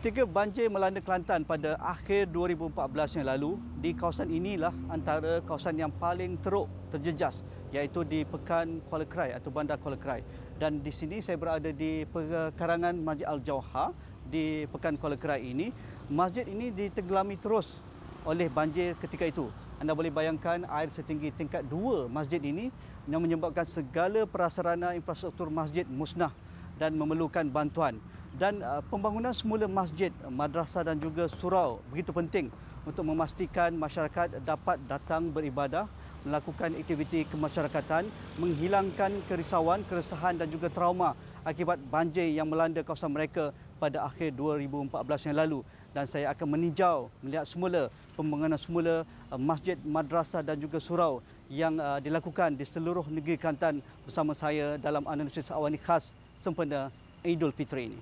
Ketika banjir melanda Kelantan pada akhir 2014 yang lalu, di kawasan inilah antara kawasan yang paling teruk terjejas, iaitu di Pekan Kuala Krai atau Bandar Kuala Krai. Dan di sini saya berada di pekarangan Masjid Al-Jauhar di Pekan Kuala Krai ini. Masjid ini ditenggelami terus oleh banjir ketika itu. Anda boleh bayangkan air setinggi tingkat 2 masjid ini yang menyebabkan segala prasarana infrastruktur masjid musnah dan memerlukan bantuan. Dan pembangunan semula masjid, madrasah dan juga surau begitu penting untuk memastikan masyarakat dapat datang beribadah, melakukan aktiviti kemasyarakatan, menghilangkan kerisauan, keresahan dan juga trauma akibat banjir yang melanda kawasan mereka pada akhir 2014 yang lalu. Dan saya akan meninjau, melihat semula pembangunan semula masjid, madrasah dan juga surau yang dilakukan di seluruh negeri Kelantan bersama saya dalam analisis awani khas sempena Idul Fitri ini.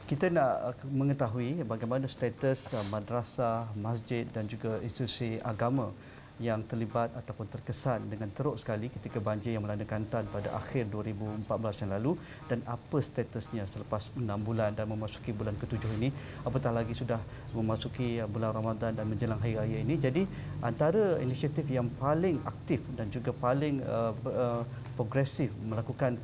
Kita nak mengetahui bagaimana status madrasah, masjid dan juga institusi agama yang terlibat ataupun terkesan dengan teruk sekali ketika banjir yang melanda Kelantan pada akhir 2014 yang lalu, dan apa statusnya selepas 6 bulan dan memasuki bulan ke-7 ini, apatah lagi sudah memasuki bulan Ramadan dan menjelang Hari Raya ini. Jadi antara inisiatif yang paling aktif dan juga paling progresif melakukan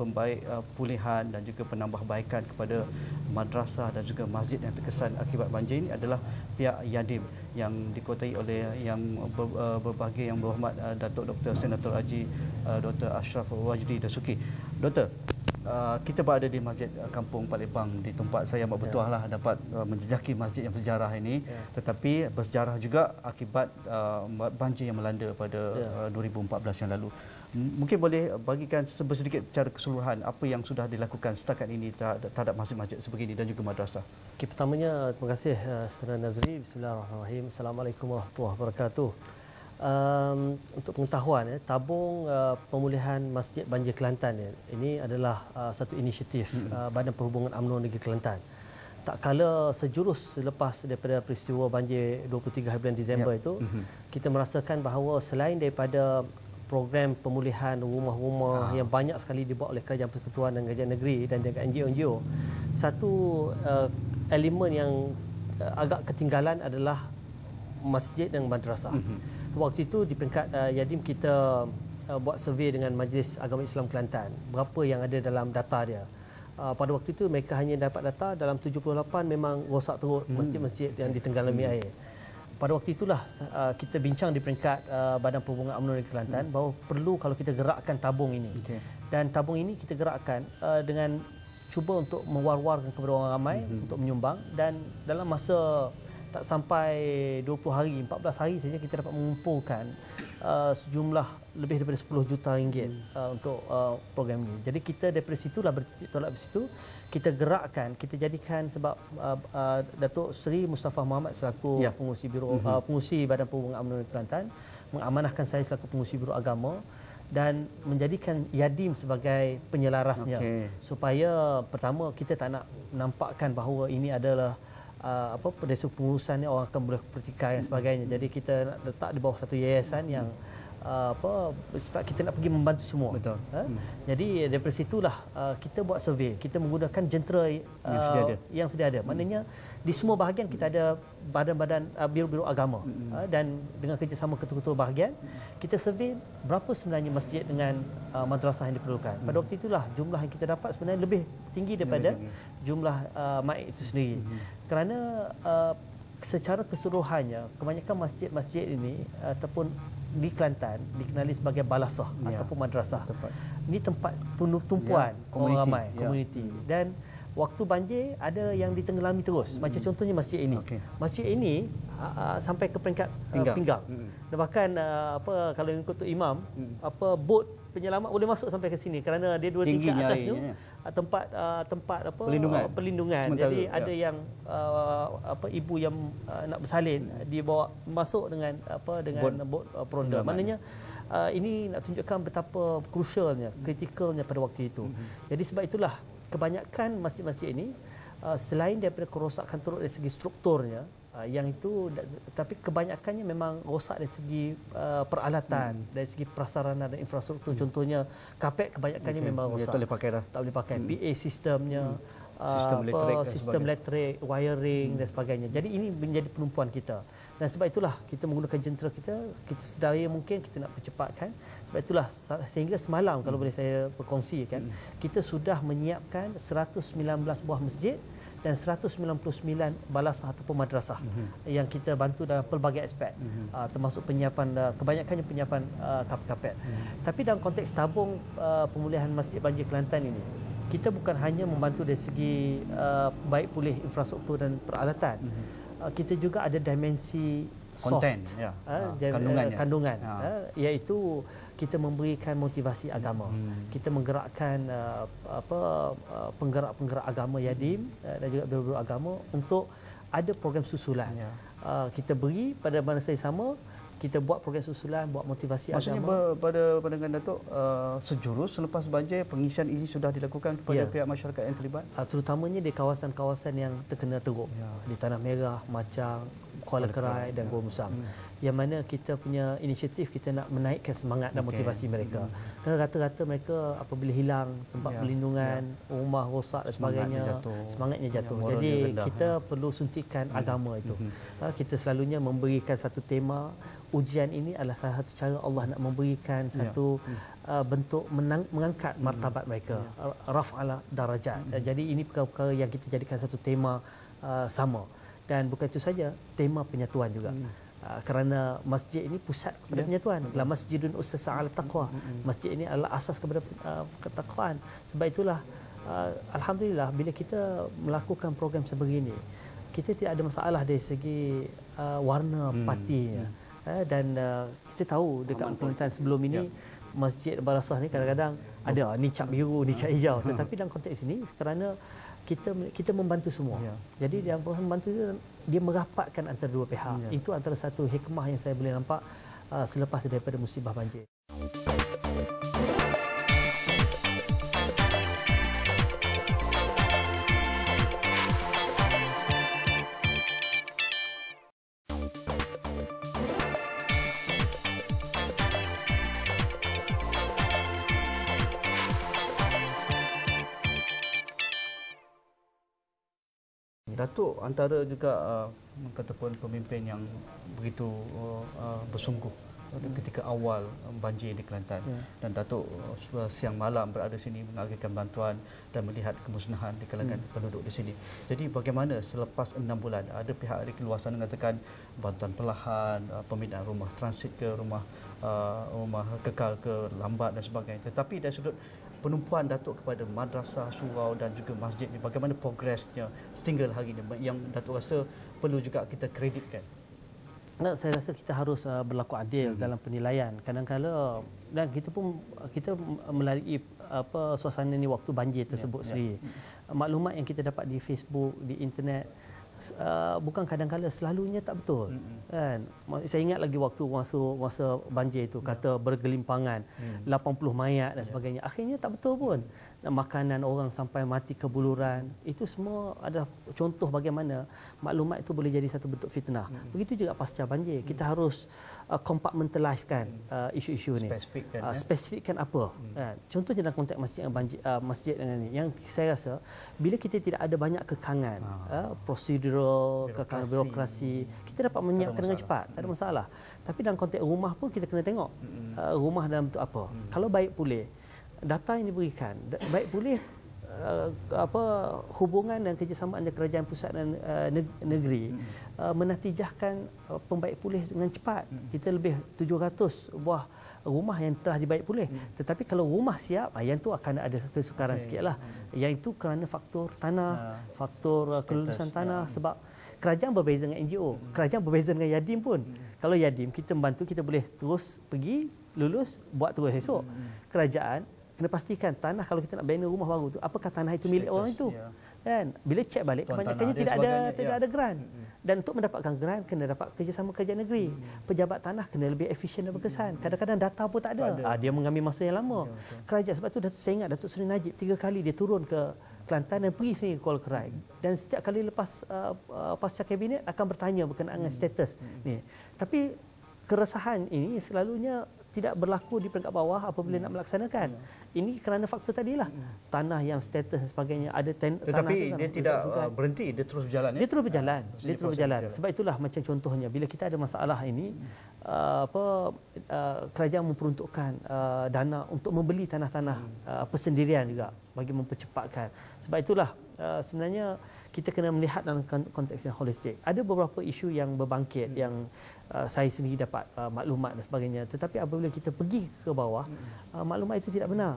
pulihan dan juga penambahbaikan kepada madrasah dan juga masjid yang terkesan akibat banjir ini adalah pihak Yadim yang dikuasai oleh yang berbahagia yang berhormat Datuk Dr. Senator Haji Dr. Ashraf Wajdi Dasuki. Doktor, kita berada di Masjid Kampung Palembang, di tempat saya amat bertuah lah dapat menjejaki masjid yang bersejarah ini, tetapi bersejarah juga akibat banjir yang melanda pada 2014 yang lalu. Mungkin boleh bagikan sedikit secara keseluruhan apa yang sudah dilakukan setakat ini terhadap masjid-masjid sebegini dan juga madrasah. Okay, pertamanya terima kasih Saudara Nazri. Bismillahirrahmanirrahim. Assalamualaikum warahmatullahi wabarakatuh. Untuk pengetahuan, tabung pemulihan Masjid Banjir Kelantan ini adalah satu inisiatif Badan Perhubungan UMNO Negeri Kelantan. Tak kala sejurus selepas daripada peristiwa banjir 23 hari bulan Disember itu, kita merasakan bahawa selain daripada program pemulihan rumah-rumah yang banyak sekali dibuat oleh Kerajaan Persekutuan dan Kerajaan Negeri dan juga NGO-NGO, satu elemen yang agak ketinggalan adalah masjid dan madrasah. Waktu itu di peringkat Yadim kita buat survey dengan Majlis Agama Islam Kelantan, berapa yang ada dalam data dia. Pada waktu itu mereka hanya dapat data dalam 78 memang rosak teruk masjid-masjid yang ditenggelami air. Pada waktu itulah kita bincang di peringkat Badan Perhubungan UMNO Negeri Kelantan bahawa perlu kalau kita gerakkan tabung ini. Dan tabung ini kita gerakkan dengan cuba untuk mewar-warkan kepada orang ramai untuk menyumbang, dan dalam masa tak sampai 20 hari, 14 hari saja kita dapat mengumpulkan sejumlah lebih daripada 10 juta ringgit untuk program ini. Jadi kita daripada situlah bertitik tolak di situ, kita gerakkan, kita jadikan sebab Datuk Seri Mustafa Muhammad selaku pengurusi biro pengurusi Badan Perhubungan UMNO Negeri Kelantan mengamanahkan saya selaku pengurusi biro agama dan menjadikan Yadim sebagai penyelarasnya, supaya pertama kita tak nak nampakkan bahawa ini adalah dari pengurusan ni orang akan boleh pertikaian dan sebagainya. Jadi kita nak letak di bawah satu yayasan yang sebab kita nak pergi membantu semua. Betul. Jadi daripada situlah kita buat survey. Kita menggunakan jentera yang sedia ada. Maknanya di semua bahagian kita ada badan-badan biro-biro agama dan dengan kerjasama ketua-ketua bahagian kita survey berapa sebenarnya masjid dengan madrasah yang diperlukan. Pada waktu itulah jumlah yang kita dapat sebenarnya lebih tinggi daripada jumlah MAIC itu sendiri. Kerana secara keseluruhannya kebanyakan masjid-masjid ini ataupun di Kelantan dikenali sebagai balasah ataupun madrasah. Ini tempat penuh tumpuan orang ramai, komuniti. Dan waktu banjir ada yang ditenggelami terus. Macam contohnya masjid ini. Masjid ini sampai ke peringkat pinggang. Dan bahkan kalau ikut tu imam, bot penyelamat boleh masuk sampai ke sini kerana dia 2 tingkat atas tu tempat perlindungan. Jadi ada yang ibu yang nak bersalin dibawa masuk dengan bot peronda. Maknanya ini nak tunjukkan betapa krusialnya, kritikalnya pada waktu itu. Jadi sebab itulah kebanyakan masjid-masjid ini selain daripada kerosakan teruk dari segi strukturnya, yang itu, tapi kebanyakannya memang rosak dari segi peralatan, dari segi prasarana dan infrastruktur. Contohnya kapet kebanyakannya memang rosak. Tak boleh pakai dah. Tak boleh pakai. PA sistemnya, sistem elektrik, wiring dan sebagainya. Jadi ini menjadi penumpuan kita. Dan sebab itulah kita menggunakan jentera kita sedaya mungkin kita nak percepatkan. Sebab itulah sehingga semalam kalau boleh saya berkongsi kan, kita sudah menyiapkan 119 buah masjid dan 199 balasah ataupun madrasah yang kita bantu dalam pelbagai aspek, termasuk penyiapan, kebanyakannya penyiapan kapet. Tapi dalam konteks tabung pemulihan Masjid Banjir Kelantan ini, kita bukan hanya membantu dari segi baik pulih infrastruktur dan peralatan, kita juga ada dimensi konten, kandungan, iaitu kita memberikan motivasi agama. Kita menggerakkan penggerak-penggerak agama yatim dan juga guru-guru agama untuk ada program susulan. Kita beri pada masa yang sama, kita buat program susulan, buat motivasi maksudnya agama. pada pandangan Datuk, sejurus selepas banjir pengisian ini sudah dilakukan kepada pihak masyarakat yang terlibat? Terutamanya di kawasan-kawasan yang terkena teruk, di Tanah Merah, Macang, Kuala Kerai dan Gua Musang. Yang mana kita punya inisiatif kita nak menaikkan semangat dan motivasi mereka. Kerana rata-rata mereka apabila hilang tempat perlindungan, rumah rosak dan sebagainya, semangatnya jatuh. Jadi kita perlu suntikan agama itu. Kita selalunya memberikan satu tema. Ujian ini adalah salah satu cara Allah nak memberikan satu bentuk mengangkat martabat mereka, raf'ala darajat. Jadi ini perkara-perkara yang kita jadikan satu tema sama. Dan bukan itu saja, tema penyatuan juga. Kerana masjid ini pusat kepada penyatuan. La masjidun ussasa 'ala taqwa. Masjid ini adalah asas kepada ketakwaan. Sebab itulah alhamdulillah bila kita melakukan program sebegini, kita tidak ada masalah dari segi warna partinya. Dan kita tahu dekat Kelantan sebelum ini masjid Balasah ni kadang-kadang ada ni cap biru, ni cap hijau. Tetapi dalam konteks ini kerana kita membantu semua. Jadi yang membantu itu dia merapatkan antara dua pihak. Itu antara satu hikmah yang saya boleh nampak selepas daripada musibah banjir. Datuk antara juga katakan pemimpin yang begitu bersungguh ketika awal banjir di Kelantan. Dan Datuk siang malam berada di sini mengagalkan bantuan dan melihat kemusnahan di kalangan penduduk di sini. Jadi bagaimana selepas 6 bulan ada pihak dari luar sana mengatakan bantuan perlahan, pemindahan rumah transit ke rumah kekal ke lambat dan sebagainya. Tetapi dari sudut penumpuan Datuk kepada madrasah, surau dan juga masjid ni, bagaimana progresnya sehingga hari ini yang Datuk rasa perlu juga kita kreditkan? Saya rasa kita harus berlaku adil dalam penilaian. Kadang-kadang dan kita melalui suasana ni waktu banjir tersebut sendiri. Maklumat yang kita dapat di Facebook, di internet bukan kadang-kadang selalunya tak betul. Kan? Saya ingat lagi waktu masa banjir itu kata bergelimpangan 80 mayat dan sebagainya. Akhirnya tak betul pun. Makanan orang sampai mati kebuluran. Itu semua ada contoh bagaimana maklumat itu boleh jadi satu bentuk fitnah. Begitu juga pasca banjir. Kita harus compartmentalizekan isu-isu ni. Spesifikkan apa. Contohnya dalam konteks masjid dengan ini. Yang saya rasa bila kita tidak ada banyak kekangan, prosedural, kekangan birokrasi, kita dapat menyiapkan dengan cepat. Tak ada masalah. Tapi dalam konteks rumah pun kita kena tengok. Rumah dalam bentuk apa. Kalau baik pulih, data yang diberikan baik pulih hubungan dan kerjasama antara kerajaan pusat dan negeri menatijahkan pembaik pulih dengan cepat. Kita lebih 700 buah rumah yang telah dibaik pulih. Tetapi kalau rumah siap, yang tu akan ada kesukaran sikitlah. Yang itu kerana faktor tanah, faktor kelulusan tanah. Sebab kerajaan berbeza dengan NGO, kerajaan berbeza dengan Yadim pun. Kalau Yadim kita membantu, kita boleh terus pergi lulus buat terus esok. Kerajaan kena pastikan tanah kalau kita nak bina rumah baru tu, apakah tanah itu milik orang itu. Kan? Bila cek balik kebanyakannya tidak ada grant. Dan untuk mendapatkan grant kena dapat kerjasama kerajaan negeri. Pejabat tanah kena lebih efisien dan berkesan. Kadang-kadang data pun tak ada. Dia mengambil masa yang lama. Kerajaan sebab tu saya ingat Datuk Seri Najib 3 kali dia turun ke Kelantan dan pergi sini ke Kuala Kerai. Dan setiap kali lepas pasca kabinet akan bertanya berkenaan dengan status ni. Tapi keresahan ini selalunya tidak berlaku di peringkat bawah apabila nak melaksanakan. Ini kerana faktor tadilah. Tanah yang status dan sebagainya, ada tetapi tanah dia tidak berhenti, dia terus berjalan. Dia terus berjalan. Dia terus berjalan. Sebab itulah macam contohnya bila kita ada masalah ini, kerajaan memperuntukkan dana untuk membeli tanah-tanah persendirian juga bagi mempercepatkan. Sebab itulah sebenarnya kita kena melihat dalam konteks yang holistik. Ada beberapa isu yang berbangkit yang saya sendiri dapat maklumat dan sebagainya. Tetapi apabila kita pergi ke bawah, maklumat itu tidak benar.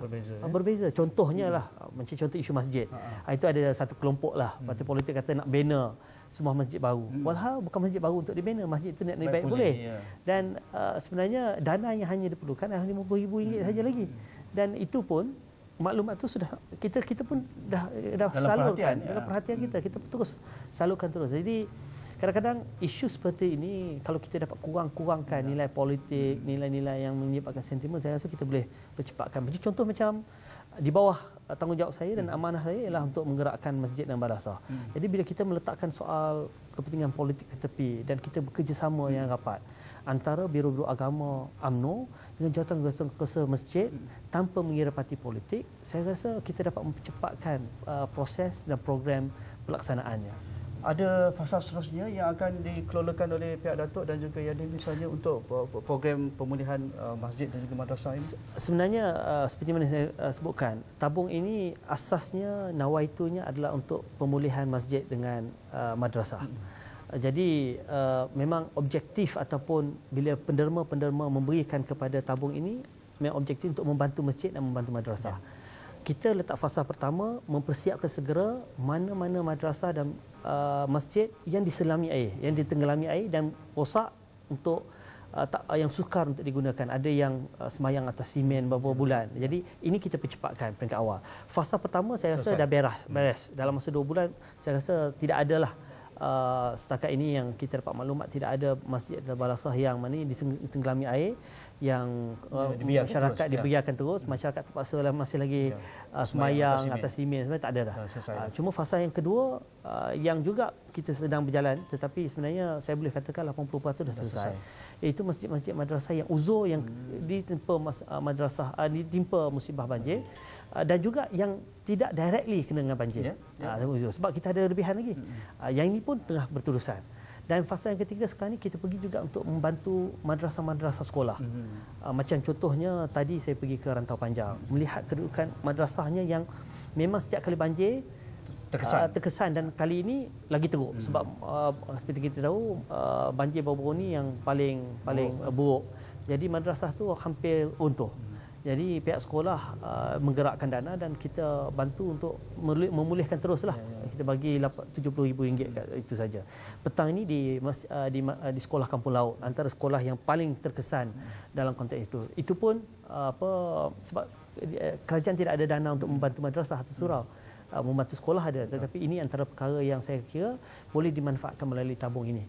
Berbeza. Contohnya lah, macam contoh isu masjid. Itu ada satu kelompok lah, parti politik kata nak bina semua masjid baru. Walhal bukan masjid baru untuk dibina, masjid itu nak baik boleh. Dan sebenarnya dana yang hanya diperlukan adalah RM50,000 saja lagi. Dan itu pun maklumat itu sudah kita pun dah salurkan dalam perhatian kita terus salurkan terus. Jadi kadang-kadang isu seperti ini kalau kita dapat kurangkan nilai politik, nilai-nilai yang menyebabkan sentimen, saya rasa kita boleh percepatkan. Contoh macam di bawah tanggungjawab saya dan amanah saya ialah untuk menggerakkan masjid dan madrasah. Jadi bila kita meletakkan soal kepentingan politik ke tepi dan kita bekerjasama yang rapat antara biro-biro agama UMNO dengan jawatan-jawatan kuasa masjid tanpa mengira parti politik, saya rasa kita dapat mempercepatkan proses dan program pelaksanaannya. Ada fasa seterusnya yang akan dikelolakan oleh pihak Datuk dan juga Yadim misalnya untuk program pemulihan masjid dan juga madrasah ini? Sebenarnya seperti mana saya sebutkan, tabung ini asasnya nawaitunya adalah untuk pemulihan masjid dengan madrasah. Jadi memang objektif ataupun bila penderma-penderma memberikan kepada tabung ini memang objektif untuk membantu masjid dan membantu madrasah. Kita letak fasa pertama mempersiapkan segera mana-mana madrasah dan masjid yang diselami air, yang ditenggelami air dan rosak untuk yang sukar untuk digunakan. Ada yang semayang atas simen beberapa bulan. Jadi ini kita percepatkan peringkat awal. Fasa pertama saya rasa dah beres. Dalam masa 2 bulan saya rasa tidak adalah setakat ini yang kita dapat maklumat, tidak ada masjid atau madrasah yang mana ditenggelami air yang masyarakat dibiarkan terus, masyarakat terpaksa masih lagi semayang atas simen, sebenarnya tak ada dah. Cuma fasa yang kedua yang juga kita sedang berjalan, tetapi sebenarnya saya boleh katakan 80% dah selesai. Iaitu masjid-masjid madrasah yang uzur, yang ditimpa madrasah ditimpa musibah banjir dan juga yang tidak directly kena dengan banjir. Sebab kita ada lebihan lagi. Yang ini pun tengah berterusan. Dan fasa yang ketiga sekarang ni kita pergi juga untuk membantu madrasah-madrasah sekolah. Macam contohnya tadi saya pergi ke Rantau Panjang, melihat kedudukan madrasahnya yang memang setiap kali banjir terkesan dan kali ini lagi teruk sebab seperti kita tahu banjir baru-baru ni yang paling buruk. Jadi madrasah tu hampir runtuh. Jadi pihak sekolah menggerakkan dana dan kita bantu untuk memulihkan teruslah. Kita bagi RM70,000 itu saja. Petang ini di sekolah Kampung Laut, antara sekolah yang paling terkesan dalam konteks itu. Itu pun sebab kerajaan tidak ada dana untuk membantu madrasah atau surau. Membantu sekolah ada, tetapi ini antara perkara yang saya kira boleh dimanfaatkan melalui tabung ini.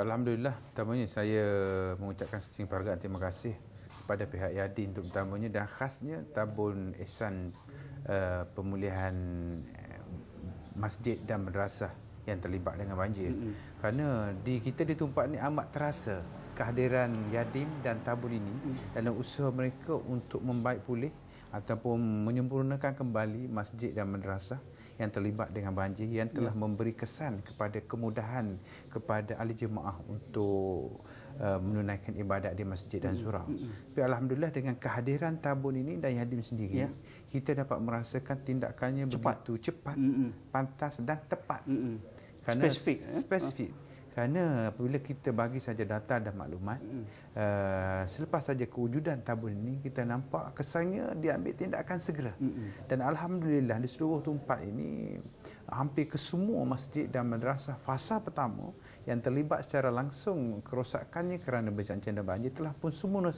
Alhamdulillah, pertamanya saya mengucapkan setinggi penghargaan terima kasih kepada pihak Yadim untuk pertamanya dan khasnya tabung ihsan pemulihan masjid dan madrasah yang terlibat dengan banjir. Kerana kita di tempat ni amat terasa kehadiran Yadim dan tabung ini dalam usaha mereka untuk membaik pulih ataupun menyempurnakan kembali masjid dan madrasah yang terlibat dengan banjir, yang telah memberi kesan kepada kemudahan kepada ahli jemaah untuk menunaikan ibadat di masjid dan surau. Tapi alhamdulillah dengan kehadiran tabung ini dan Yadim sendiri, kita dapat merasakan tindakannya begitu cepat, pantas dan tepat. Kerana spesifik. Kerana apabila kita bagi saja data dan maklumat, selepas saja kewujudan tabung ini, kita nampak kesannya diambil tindakan segera. Dan alhamdulillah di seluruh tempat ini, hampir ke semua masjid dan madrasah fasa pertama yang terlibat secara langsung kerosakannya kerana bencana banjir telah pun sempurna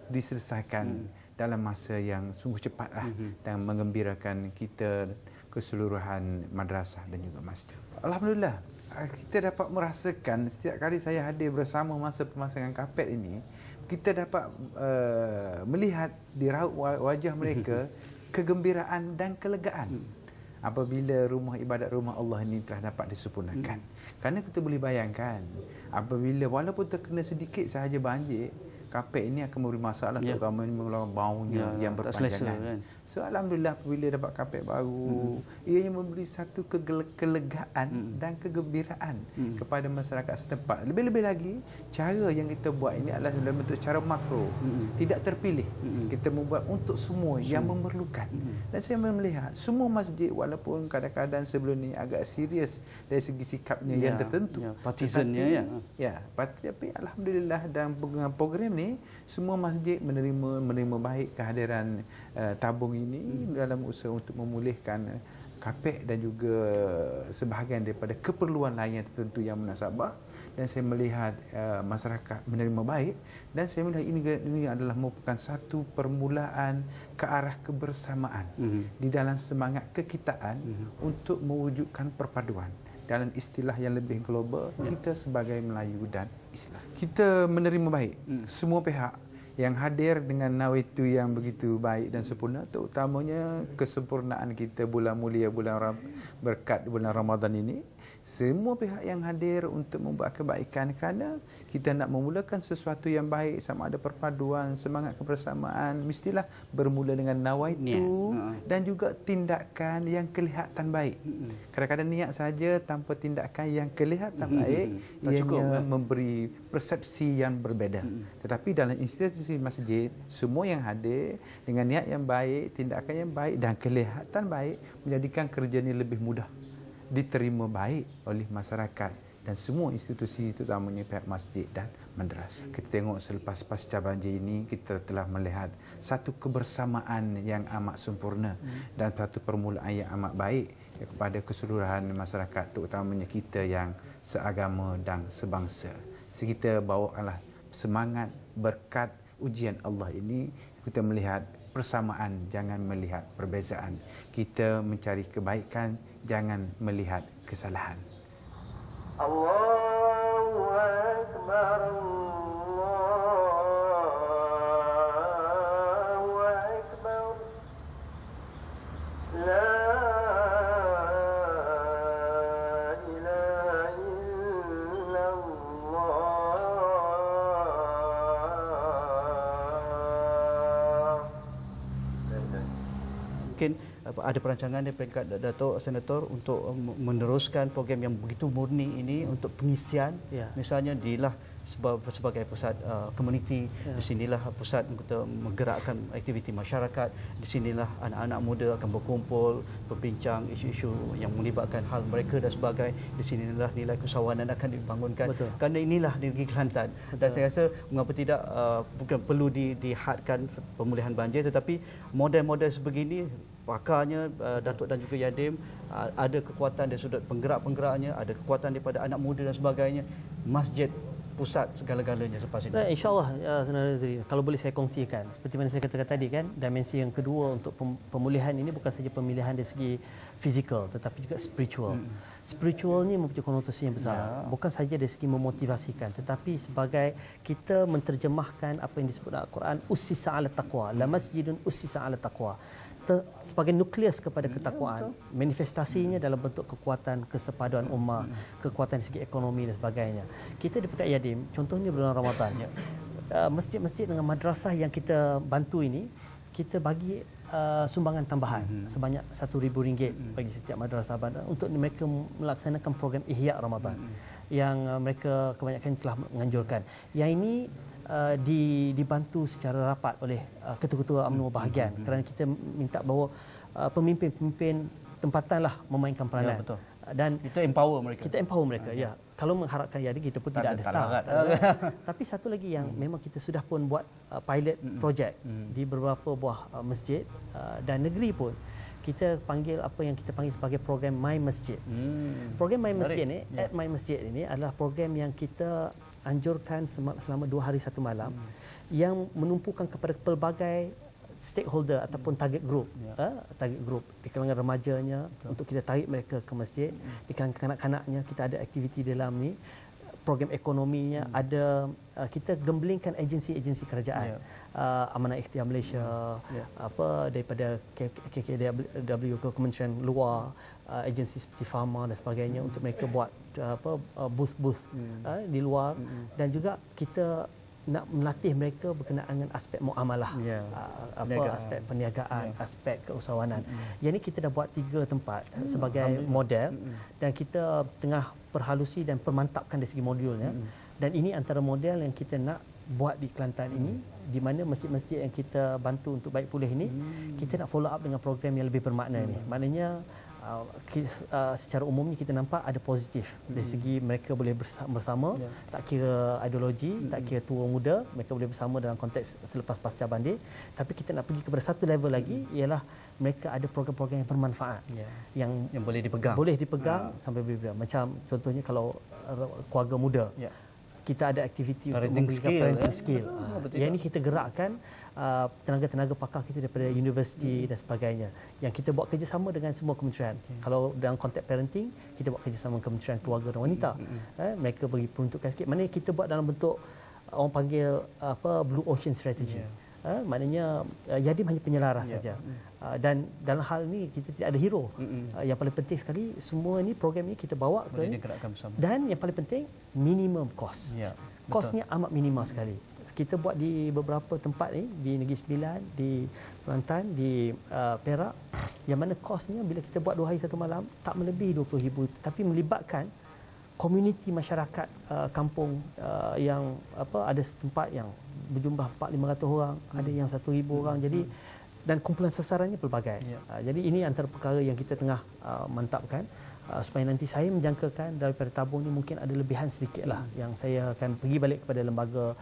diselesaikan dalam masa yang sungguh cepatlah dan menggembirakan kita keseluruhan madrasah dan juga masjid. Alhamdulillah, kita dapat merasakan setiap kali saya hadir bersama masa pemasangan kapet ini, kita dapat melihat di raut wajah mereka kegembiraan dan kelegaan apabila rumah ibadat rumah Allah ini telah dapat disempurnakan. Kerana kita boleh bayangkan apabila walaupun terkena sedikit sahaja banjir, kapet ini akan memberi masalah, terutama baunya yang berpanjangan. Kan? So alhamdulillah apabila dapat kapet baru, ianya memberi satu kelegaan dan kegembiraan kepada masyarakat setempat. Lebih-lebih lagi, cara yang kita buat ini adalah dalam bentuk cara makro, tidak terpilih. Kita membuat untuk semua yang memerlukan. Dan saya melihat semua masjid walaupun kadang-kadang sebelum ini agak serius dari segi sikapnya yang tertentu, partisannya tapi alhamdulillah dalam program ni semua masjid menerima baik kehadiran tabung ini dalam usaha untuk memulihkan kapek dan juga sebahagian daripada keperluan lain yang tertentu yang munasabah. Dan saya melihat masyarakat menerima baik, dan saya melihat ini adalah merupakan satu permulaan ke arah kebersamaan di dalam semangat kekitaan untuk mewujudkan perpaduan. Dalam istilah yang lebih global, kita sebagai Melayu dan Islam, kita menerima baik semua pihak yang hadir dengan nawaitu yang begitu baik dan sempurna, terutamanya kesempurnaan kita bulan mulia, bulan berkat bulan Ramadan ini. Semua pihak yang hadir untuk membuat kebaikan, kerana kita nak memulakan sesuatu yang baik, sama ada perpaduan, semangat kebersamaan, mestilah bermula dengan nawaitu dan juga tindakan yang kelihatan baik. Kadang-kadang niat saja tanpa tindakan yang kelihatan baik, ianya memberi persepsi yang berbeza. Tetapi dalam institusi masjid, semua yang hadir dengan niat yang baik, tindakan yang baik dan kelihatan baik, menjadikan kerja ini lebih mudah diterima baik oleh masyarakat dan semua institusi, terutamanya pihak masjid dan madrasah. Kita tengok selepas pasca banjir ini, kita telah melihat satu kebersamaan yang amat sempurna dan satu permulaan yang amat baik kepada keseluruhan masyarakat, terutamanya kita yang seagama dan sebangsa. Kita bawalah semangat berkat ujian Allah ini, kita melihat persamaan, jangan melihat perbezaan. Kita mencari kebaikan, jangan melihat kesalahan. Allahu Akbar, Allahu Akbar, la ilaha illallah. Mungkin ada perancangan dari peringkat Datuk Senator untuk meneruskan program yang begitu murni ini untuk pengisian, misalnya dilah sebagai pusat komuniti, di sinilah pusat untuk menggerakkan aktiviti masyarakat, di sinilah anak-anak muda akan berkumpul, berbincang isu-isu yang melibatkan hal mereka dan sebagainya, di sinilah nilai kesawanan akan dibangunkan. Betul. Kerana inilah negeri Kelantan. Betul. Dan saya rasa mengapa tidak bukan perlu dihadkan pemulihan banjir, tetapi model-model sebegini pakarnya Datuk dan juga Yadim ada kekuatan dari sudut penggerak-penggeraknya, ada kekuatan daripada anak muda dan sebagainya. Masjid pusat segala-galanya selepas ini. InsyaAllah, Saudara Nazri, kalau boleh saya kongsikan, seperti mana saya katakan tadi kan, dimensi yang kedua untuk pemulihan ini bukan saja pemilihan dari segi fizikal, tetapi juga spiritual. Spiritual ni mempunyai konotasi yang besar, bukan saja dari segi memotivasikan, tetapi sebagai kita menterjemahkan apa yang disebut dalam Al-Quran, ussisa ala taqwa, la masjidun ussisa ala taqwa. Sebagai nukleus kepada ketakwaan, manifestasinya dalam bentuk kekuatan kesepaduan ummah, kekuatan dari segi ekonomi dan sebagainya. Kita di Pekat Yadim, contohnya bulan Ramadan, masjid-masjid dengan madrasah yang kita bantu ini, kita bagi sumbangan tambahan sebanyak RM1,000 bagi setiap madrasah untuk mereka melaksanakan program Ihya Ramadan yang mereka kebanyakan telah menganjurkan. Yang ini dibantu secara rapat oleh ketua-ketua UMNO bahagian, kerana kita minta bahawa pemimpin-pemimpin tempatanlah memainkan peranan. Betul. Dan kita empower mereka. Ya. Kalau mengharapkan jadi kita pun tidak ada staff. Tapi satu lagi yang memang kita sudah pun buat pilot project di beberapa buah masjid dan negeri pun, kita panggil apa yang kita panggil sebagai program My Masjid. Program My Masjid ni, at My Masjid ini adalah program yang kita anjurkan selama 2 hari 1 malam yang menumpukan kepada pelbagai stakeholder ataupun target group, di kalangan remajanya untuk kita tarik mereka ke masjid, di kalangan kanak-kanaknya kita ada aktiviti dalam ni, program ekonominya ada, kita gembelingkan agensi-agensi kerajaan, Amanah Ikhtiar Malaysia, apa daripada KKDW ke Kementerian Luar, agensi seperti Pharma dan sebagainya untuk mereka buat booth-booth di luar, dan juga kita nak melatih mereka berkenaan dengan aspek muamalah, aspek perniagaan, aspek keusahawanan. Yang ini kita dah buat 3 tempat sebagai model, dan kita tengah perhalusi dan permantapkan dari segi modulnya. Dan ini antara model yang kita nak buat di Kelantan ini, di mana masjid-masjid yang kita bantu untuk baik pulih ini, kita nak follow up dengan program yang lebih bermakna ini. Maknanya secara umumnya kita nampak ada positif dari segi mereka boleh bersama, tak kira ideologi, tak kira tua muda, mereka boleh bersama dalam konteks selepas pasca banjir. Tapi kita nak pergi kepada satu level lagi, ialah mereka ada program-program yang bermanfaat, yang boleh dipegang sampai bila. Macam contohnya kalau keluarga muda, kita ada aktiviti untuk memberikan parenting skill. Yang ini kita gerakkan tenaga-tenaga pakar kita daripada universiti dan sebagainya, yang kita buat kerjasama dengan semua kementerian. Kalau dalam konteks parenting, kita buat kerjasama dengan Kementerian Keluarga dan Wanita. Mereka bagi peruntukan sikit. Maknanya kita buat dalam bentuk orang panggil Blue Ocean Strategy. Maknanya Yadim hanya penyelaras saja. Dan dalam hal ini kita tidak ada hero. Yang paling penting sekali, semua ini program ini kita bawa ke ini, dan yang paling penting minimum cost. Kosnya amat minimal sekali. Kita buat di beberapa tempat ni, di Negeri Sembilan, di Kelantan, di Perak, yang mana kosnya bila kita buat 2 hari 1 malam tak melebihi RM20,000, tapi melibatkan komuniti masyarakat kampung yang ada tempat yang berjumlah 400-500 orang, ada yang 1,000 orang. Jadi dan kumpulan sasarannya pelbagai. Jadi ini antara perkara yang kita tengah mantapkan, supaya nanti saya menjangkakan daripada tabung ni mungkin ada lebihan sedikitlah yang saya akan pergi balik kepada lembaga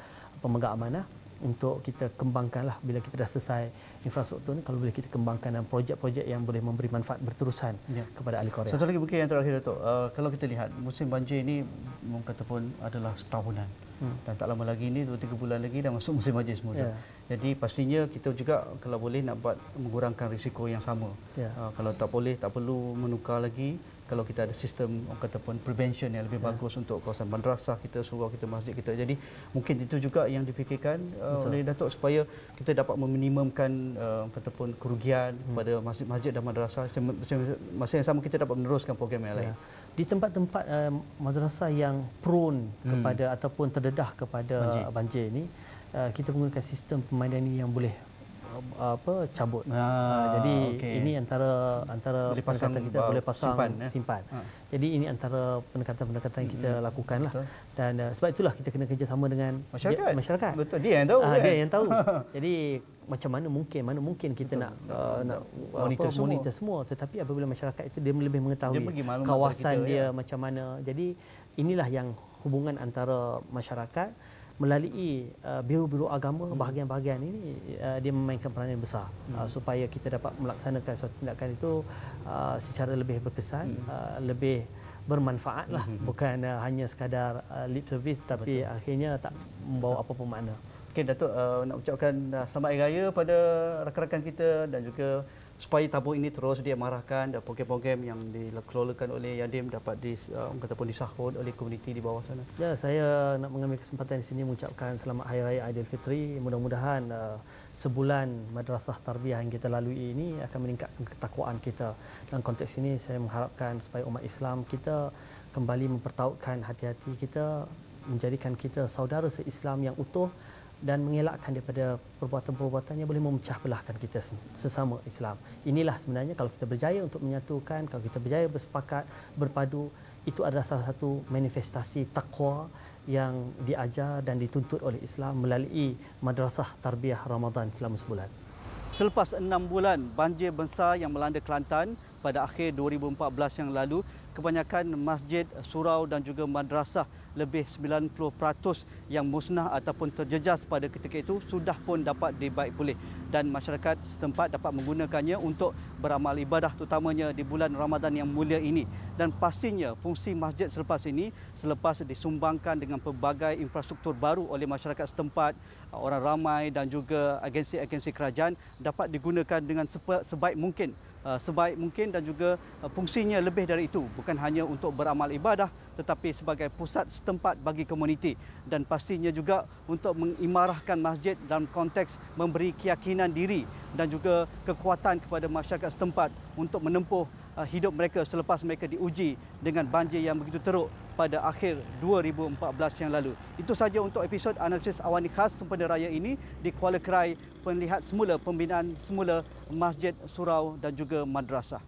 pemegang amanah untuk kita kembangkanlah bila kita dah selesai infrastruktur ni, kalau boleh kita kembangkan dalam projek-projek yang boleh memberi manfaat berterusan kepada ahli Korea. Satu lagi mungkin yang terakhir, Datuk, kalau kita lihat musim banjir ini kata pun adalah setahunan, dan tak lama lagi ni 2-3 bulan lagi dah masuk musim banjir semula. Jadi pastinya kita juga kalau boleh nak buat mengurangkan risiko yang sama. Kalau tak boleh, tak perlu menukar lagi. Kalau kita ada sistem kata pun prevention yang lebih bagus untuk kawasan madrasah kita, surau kita, masjid kita. Jadi mungkin itu juga yang difikirkan oleh Datuk supaya kita dapat meminimumkan kata pun kerugian pada masjid-masjid dan madrasah. Masa yang sama kita dapat meneruskan program yang lain. Di tempat-tempat madrasah yang prone kepada ataupun terdedah kepada banjir ini, kita menggunakan sistem pemandani yang boleh cabut. Jadi ini antara pendekatan kita, boleh pasang simpan. Jadi ini antara pendekatan-pendekatan yang kita lakukanlah. Dan sebab itulah kita kena kerjasama dengan masyarakat. Betul, dia yang tahu. Dia yang tahu. Jadi macam mana mungkin kita nak monitor semua, tetapi apabila masyarakat itu dia lebih mengetahui kawasan dia macam mana. Jadi inilah yang hubungan antara masyarakat melalui biro-biro agama, bahagian-bahagian ini dia memainkan peranan yang besar supaya kita dapat melaksanakan suatu tindakan itu secara lebih berkesan, lebih bermanfaat lah, bukan hanya sekadar lip service tapi akhirnya tak membawa apa-apa makna. Okay, Datuk, nak ucapkan selamat Hari Raya pada rakan-rakan kita, dan juga supaya tabung ini terus diamarahkan dan program-program yang dikelolakan oleh Yadim dapat disahut oleh komuniti di bawah sana. Ya, saya nak mengambil kesempatan di sini mengucapkan selamat Hari Raya Aidilfitri. Mudah-mudahan sebulan madrasah tarbiyah yang kita lalui ini akan meningkatkan ketakwaan kita. Dalam konteks ini saya mengharapkan supaya umat Islam kita kembali mempertautkan hati-hati kita, menjadikan kita saudara se-Islam yang utuh, dan mengelakkan daripada perbuatan-perbuatan yang boleh memecah belahkan kita sesama Islam. Inilah sebenarnya kalau kita berjaya untuk menyatukan, kalau kita berjaya bersepakat, berpadu, itu adalah salah satu manifestasi takwa yang diajar dan dituntut oleh Islam melalui Madrasah Tarbiyah Ramadan selama sebulan. Selepas 6 bulan banjir besar yang melanda Kelantan pada akhir 2014 yang lalu, kebanyakan masjid, surau dan juga madrasah lebih 90% yang musnah ataupun terjejas pada ketika itu sudah pun dapat dibaik pulih, dan masyarakat setempat dapat menggunakannya untuk beramal ibadah, terutamanya di bulan Ramadan yang mulia ini. Dan pastinya fungsi masjid selepas ini, selepas disumbangkan dengan pelbagai infrastruktur baru oleh masyarakat setempat, orang ramai dan juga agensi-agensi kerajaan, dapat digunakan dengan sebaik mungkin. Dan juga fungsinya lebih dari itu, bukan hanya untuk beramal ibadah tetapi sebagai pusat setempat bagi komuniti, dan pastinya juga untuk mengimarahkan masjid dalam konteks memberi keyakinan diri dan juga kekuatan kepada masyarakat setempat untuk menempuh hidup mereka selepas mereka diuji dengan banjir yang begitu teruk pada akhir 2014 yang lalu. Itu saja untuk episod analisis awani khas sempena raya ini di Kuala Krai, penlihat semula pembinaan semula Masjid Surau dan juga madrasah.